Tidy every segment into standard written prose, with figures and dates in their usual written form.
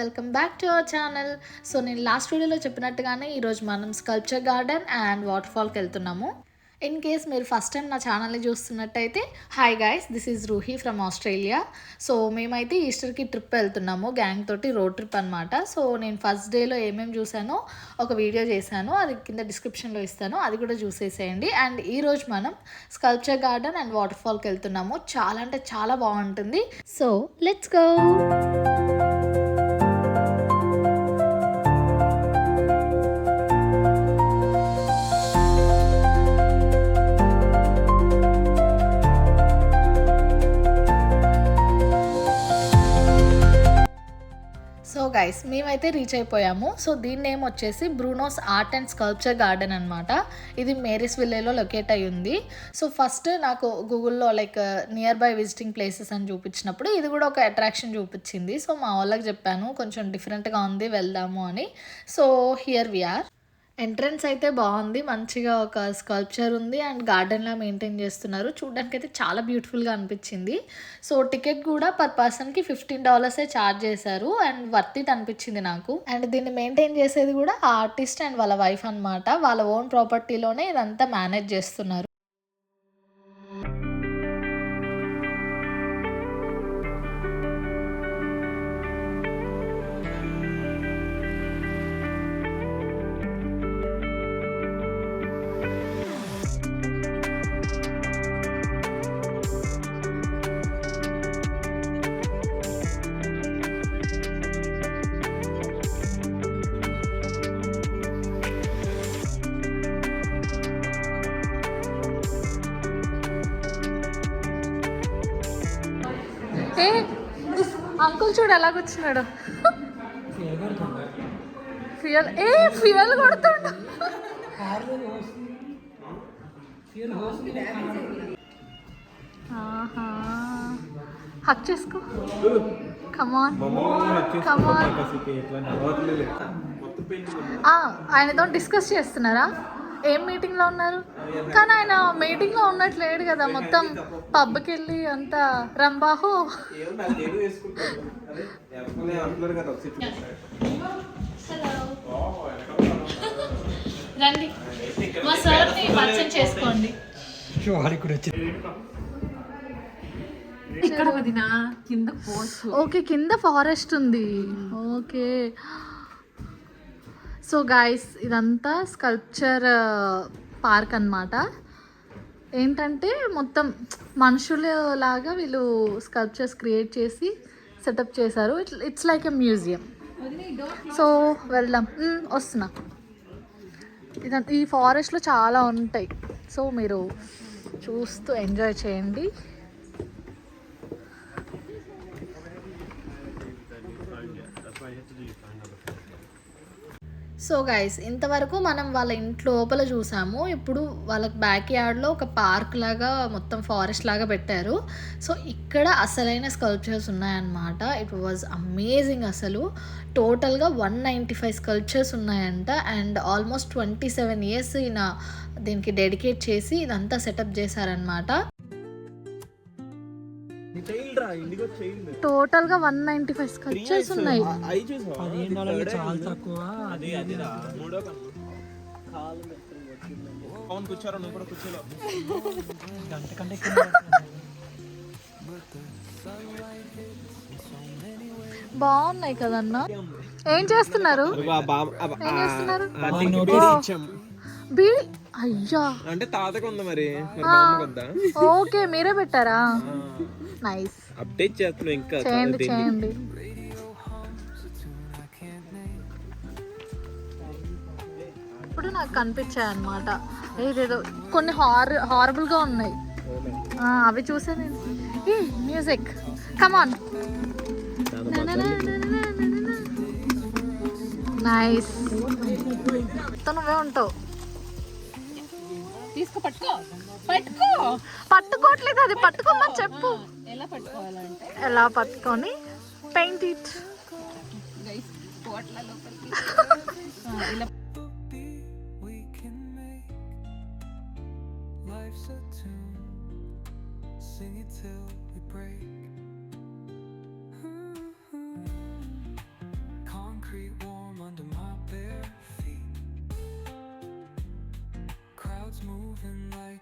Welcome back to our channel. So నేను last వీడియోలో చెప్పినట్టుగానే ఈరోజు మనం స్కల్ప్చర్ గార్డెన్ అండ్ వాటర్ ఫాల్కి వెళ్తున్నాము. ఇన్ కేస్ మీరు ఫస్ట్ టైం నా ఛానల్ని చూస్తున్నట్టయితే hi guys, this is Ruhi from Australia. So మేమైతే ఈస్టర్కి ట్రిప్ వెళ్తున్నాము, గ్యాంగ్ తోటి రోడ్ ట్రిప్ అనమాట. సో నేను ఫస్ట్ డేలో ఏమేమి చూసానో ఒక వీడియో చేశాను, అది కింద డిస్క్రిప్షన్లో ఇస్తాను, అది కూడా చూసేసేయండి. అండ్ ఈరోజు మనం స్కల్ప్చర్ గార్డెన్ అండ్ వాటర్ ఫాల్కి వెళ్తున్నాము. చాలా అంటే చాలా బాగుంటుంది. So let's go. So guys, మేమైతే రీచ్ అయిపోయాము. సో దీని నేమ్ వచ్చేసి బ్రూనోస్ ఆర్ట్ అండ్ స్కల్ప్చర్ గార్డెన్ అనమాట. ఇది మేరీస్ విల్లేలో లొకేట్ అయ్యి ఉంది. సో ఫస్ట్ నాకు గూగుల్లో నియర్ బై విజిటింగ్ ప్లేసెస్ అని చూపించినప్పుడు ఇది కూడా ఒక అట్రాక్షన్ చూపించింది. సో మా వాళ్ళకి చెప్పాను కొంచెం డిఫరెంట్గా ఉంది, వెళ్దాము అని. So here we are. Entrance అయితే బాగుంది, మంచిగా ఒక స్కల్ప్చర్ ఉంది అండ్ గార్డెన్లా మెయింటైన్ చేస్తున్నారు. చూడడానికి అయితే చాలా బ్యూటిఫుల్గా అనిపించింది. సో టికెట్ కూడా పర్ పర్సన్కి $15 ఛార్జ్ చేశారు అండ్ వర్త్ ఇట్ అనిపించింది నాకు. అండ్ దీన్ని మెయింటైన్ చేసేది కూడా ఆర్టిస్ట్ అండ్ వాళ్ళ వైఫ్ అనమాట. వాళ్ళ ఓన్ ప్రాపర్టీలోనే ఇదంతా మేనేజ్ చేస్తున్నారు. ఏ అంకుల్ చూడు ఎలా కూర్చున్నాడు. ఫ్యూయల్ కొడుతుండు. హక్ చేసుకో. కమాన్ కమాన్. ఆయనతో డిస్కస్ చేస్తున్నారా? ఏం మీటింగ్లో ఉన్నారు? కానీ ఆయన మీటింగ్లో ఉన్నట్లేడు కదా, మొత్తం పబ్కి వెళ్ళి అంతా రంబాహో. రండి, మా సార్ని పరిచయం చేసుకోండి. ఇక్కడ వదినా కింద ఓకే, కింద ఫారెస్ట్ ఉంది. ఓకే. సో గాయస్, ఇదంతా స్కల్ప్చర్ పార్క్ అన్నమాట. ఏంటంటే మొత్తం మనుషుల లాగా వీళ్ళు స్కల్ప్చర్స్ క్రియేట్ చేసి సెటప్ చేశారు. It's like a museum. So వెళ్దాం, వస్తున్నా. ఈ ఫారెస్ట్లో చాలా ఉంటాయి, సో మీరు చూస్తూ ఎంజాయ్ చేయండి. సో గైస్, ఇంతవరకు మనం వాళ్ళ ఇంటి లోపల చూసాము. ఇప్పుడు వాళ్ళకి బ్యాక్ యార్డ్లో ఒక పార్క్ లాగా మొత్తం ఫారెస్ట్ లాగా పెట్టారు. సో ఇక్కడ అసలైన స్కల్ప్చర్స్ ఉన్నాయన్నమాట. It was amazing. అసలు టోటల్గా 195 స్కల్ప్చర్స్ ఉన్నాయంట. అండ్ ఆల్మోస్ట్ 27 years ఈయన దీనికి డెడికేట్ చేసి ఇదంతా సెటప్ చేశారనమాట. టోటల్ గా 195 స్కల్ప్చర్స్ ఉన్నాయి. బాగున్నాయి కదన్నా. ఏం చేస్తున్నారు? అయ్యా, అంటే తాతకు ఉంది మరి. ఓకే, మీరే పెట్టారా? నైస్. అప్డేట్ చేస్తున్నా, ఇంకా చేయండి. ఇప్పుడు నాకు కనిపించాయి అన్నమాట. ఏదేదో కొన్ని హారబుల్గా ఉన్నాయి, అవి చూసా నేను. మ్యూజిక్, కమాన్. నైస్. నువ్వే ఉంటావు. తీసుకో, పట్టుకోవట్లేదు, అది పట్టుకోమని చెప్పు. ఎలా పట్టుకోవాలంటే ఎలా పట్టుకొని paint it.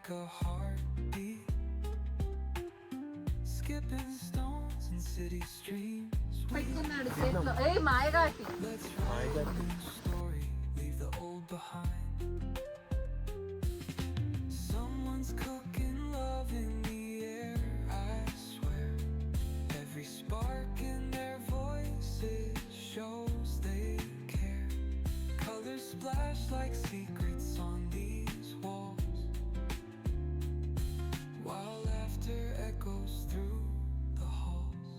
like a heartbeat, skipping stones in city streams. పెట్టుకున్నాడు చేతిలో. ఏయ్ మాయగాటి. Let's write a new story, leave the old behind. Someone's cooking love in the air, I swear. Every spark in their voices shows they care. Colors splash like secrets on these walls, while laughter echoes through the halls.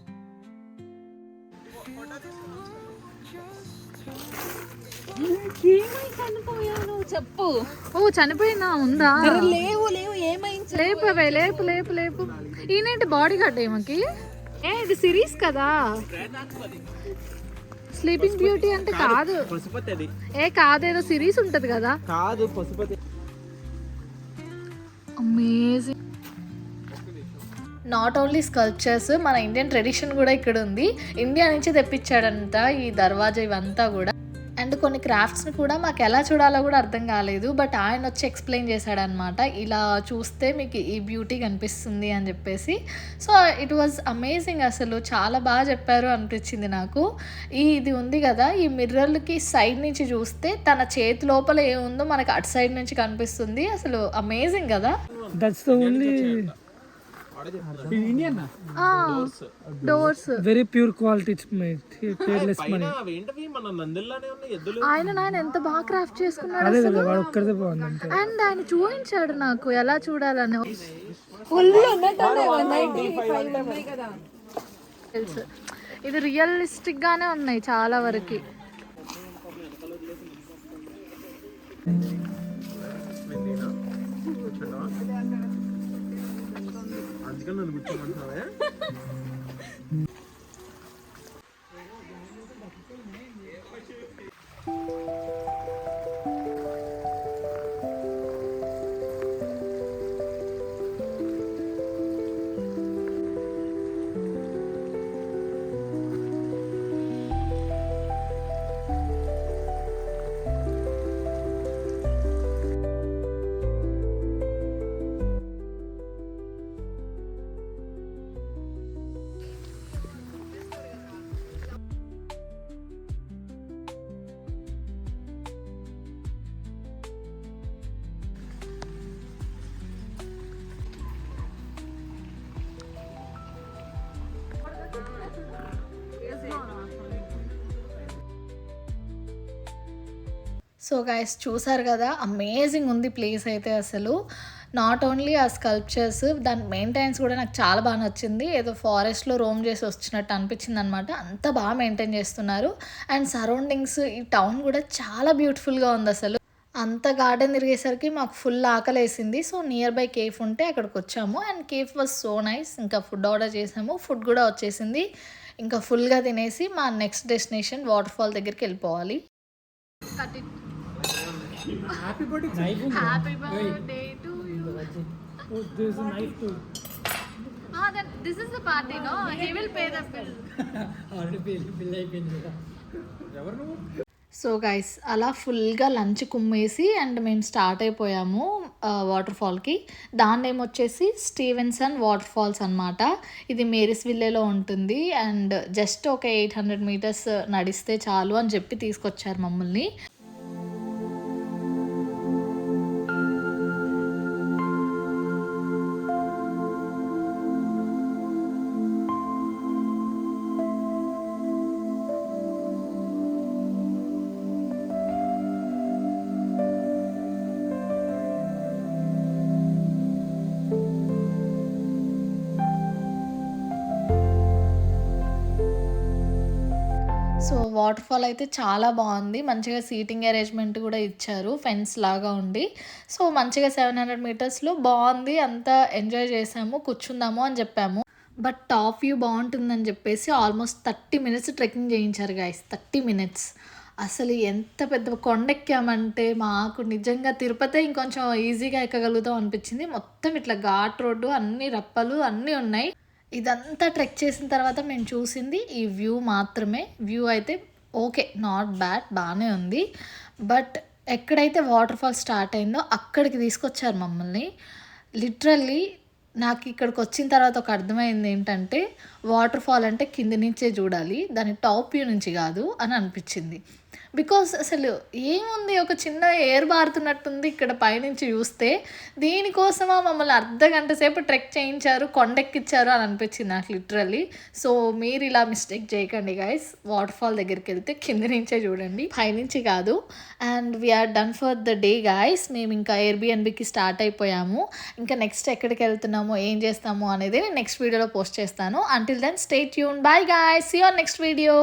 Feel the world just ఏమై చనిపోయాను చెప్పు. ఓ చనిపోయినా ఉందా? లేవు లేవు ఏమైంది? లేపవే, లేపు లేపు లేపు. ఈయనేంటి బాడీ గార్డ్ ఏమకి? ఇది సిరీస్ కదా, స్లీపింగ్ బ్యూటీ అంటే కాదు. పశుపతి అది కాదేదో సిరీస్ ఉంటది కదా. కాదు Pashupati. Amazing. Not only sculptures, మన ఇండియన్ ట్రెడిషన్ కూడా ఇక్కడ ఉంది. ఇండియా నుంచి తెప్పించాడంట ఈ దర్వాజా ఇవంతా కూడా. అండ్ కొన్ని క్రాఫ్ట్స్ని కూడా మాకు ఎలా చూడాలో కూడా అర్థం కాలేదు, బట్ ఆయన వచ్చి ఎక్స్ప్లెయిన్ చేశాడనమాట. ఇలా చూస్తే మీకు ఈ బ్యూటీ కనిపిస్తుంది అని చెప్పేసి. సో ఇట్ వాజ్ అమేజింగ్, అసలు చాలా బాగా చెప్పారు అనిపించింది నాకు. ఇది ఉంది కదా, ఈ మిర్రర్లకి సైడ్ నుంచి చూస్తే తన చేతి లోపల ఏముందో మనకు అటు సైడ్ నుంచి కనిపిస్తుంది. అసలు అమేజింగ్ కదా. That's the only Indian doors very pure quality it's made. He paid less money. ఏంటవి మన నందిల్లానే ఉన్నాయి ఎద్దులు. ఆయన ఎంత బాగా క్రాఫ్ట్ చేసుకున్నాడు అదే అసలు. కదా వాడు ఒక్కడిదే బాగుంది అంతే. అండ్ ఆయన చూపించాడు నాకు ఎలా చూడాలని. తెలుసు, ఇది రియలిస్టిక్ గానే ఉన్నాయి చాలా వరకు. అందుకని నన్ను కూర్చోమంటున్నావే. సో గైస్ చూసారు కదా, అమేజింగ్ ఉంది ప్లేస్ అయితే అసలు. నాట్ ఓన్లీ ఆ స్కల్ప్చర్స్, దాని మెయింటెనెన్స్ కూడా నాకు చాలా బాగా నచ్చింది. ఏదో ఫారెస్ట్లో రోమ్ చేసి వచ్చినట్టు అనిపించింది అనమాట. అంత బాగా మెయింటైన్ చేస్తున్నారు. అండ్ సరౌండింగ్స్, ఈ టౌన్ కూడా చాలా బ్యూటిఫుల్గా ఉంది అసలు. అంత గార్డెన్ తిరిగేసరికి మాకు ఫుల్ ఆకలేసింది. సో నియర్ బై కేఫ్ ఉంటే అక్కడికి వచ్చాము. And cafe was so nice. ఇంకా ఫుడ్ ఆర్డర్ చేసాము, ఫుడ్ కూడా వచ్చేసింది. ఇంకా ఫుల్గా తినేసి మా నెక్స్ట్ డెస్టినేషన్ వాటర్ ఫాల్ దగ్గరికి వెళ్ళిపోవాలి. Happy birthday to you. Oh, there's a knife too. Then this is the party, no? He will pay the bill. Already bill అయిపోయింది. ఎవరు నువ్వు? సో గైస్ అలా ఫుల్గా లంచ్ కుమ్మేసి అండ్ మేము స్టార్ట్ అయిపోయాము water ఫాల్కి. దాని నేమ్ వచ్చేసి స్టీవెన్సన్ వాటర్ ఫాల్స్ అనమాట. ఇది మేరీస్ విల్లేలో ఉంటుంది. అండ్ జస్ట్ ఒక 800 మీటర్స్ నడిస్తే చాలు అని చెప్పి తీసుకొచ్చారు మమ్మల్ని. సో వాటర్ ఫాల్ అయితే చాలా బాగుంది. మంచిగా సీటింగ్ అరేంజ్మెంట్ కూడా ఇచ్చారు, ఫెన్స్ లాగా ఉండి. సో మంచిగా 700 మీటర్స్లో బాగుంది. అంతా ఎంజాయ్ చేసాము, కూర్చుందాము అని చెప్పాము. బట్ టాప్ వ్యూ బాగుంటుందని చెప్పేసి ఆల్మోస్ట్ 30 మినిట్స్ ట్రెక్కింగ్ చేయించారు గైస్. 30 మినిట్స్. అసలు ఎంత పెద్ద కొండ ఎక్కామంటే మాకు నిజంగా తిరుపతి ఇంకొంచెం ఈజీగా ఎక్కగలుగుతాం అనిపించింది. మొత్తం ఇట్లా ఘాట్ రోడ్డు, అన్ని రప్పలు అన్నీ ఉన్నాయి. ఇదంతా ట్రెక్ చేసిన తర్వాత మేము చూసింది ఈ వ్యూ మాత్రమే. వ్యూ అయితే ఓకే, నాట్ బ్యాడ్, బాగానే ఉంది. బట్ ఎక్కడైతే వాటర్ ఫాల్ స్టార్ట్ అయిందో అక్కడికి తీసుకొచ్చారు మమ్మల్ని. లిటరల్లీ నాకు ఇక్కడికి వచ్చిన తర్వాత ఒక అర్థమైంది ఏంటంటే వాటర్ ఫాల్ అంటే కింది నుంచే చూడాలి, దాని టాప్ వ్యూ నుంచి కాదు అని అనిపించింది. బికాస్ అసలు ఏముంది, ఒక చిన్న ఎయిర్ బారుతున్నట్టుంది ఇక్కడ పైనుంచి చూస్తే. దీనికోసమా మమ్మల్ని అర్ధ గంట సేపు ట్రెక్ చేయించారు, కొండెక్కిచ్చారు అని అనిపించింది నాకు లిటరల్లీ. సో మీరు ఇలా మిస్టేక్ చేయకండి గైస్, వాటర్ ఫాల్ దగ్గరికి వెళ్తే కింద నుంచే చూడండి, పైనుంచి కాదు. And we're done for the day guys. మేము ఇంకా ఎయిర్బిఎన్బికి స్టార్ట్ అయిపోయాము. ఇంకా నెక్స్ట్ ఎక్కడికి వెళ్తున్నామో ఏం చేస్తాము అనేది నేను నెక్స్ట్ వీడియోలో పోస్ట్ చేస్తాను. Until then stay tune. Bye guys, see you on next video.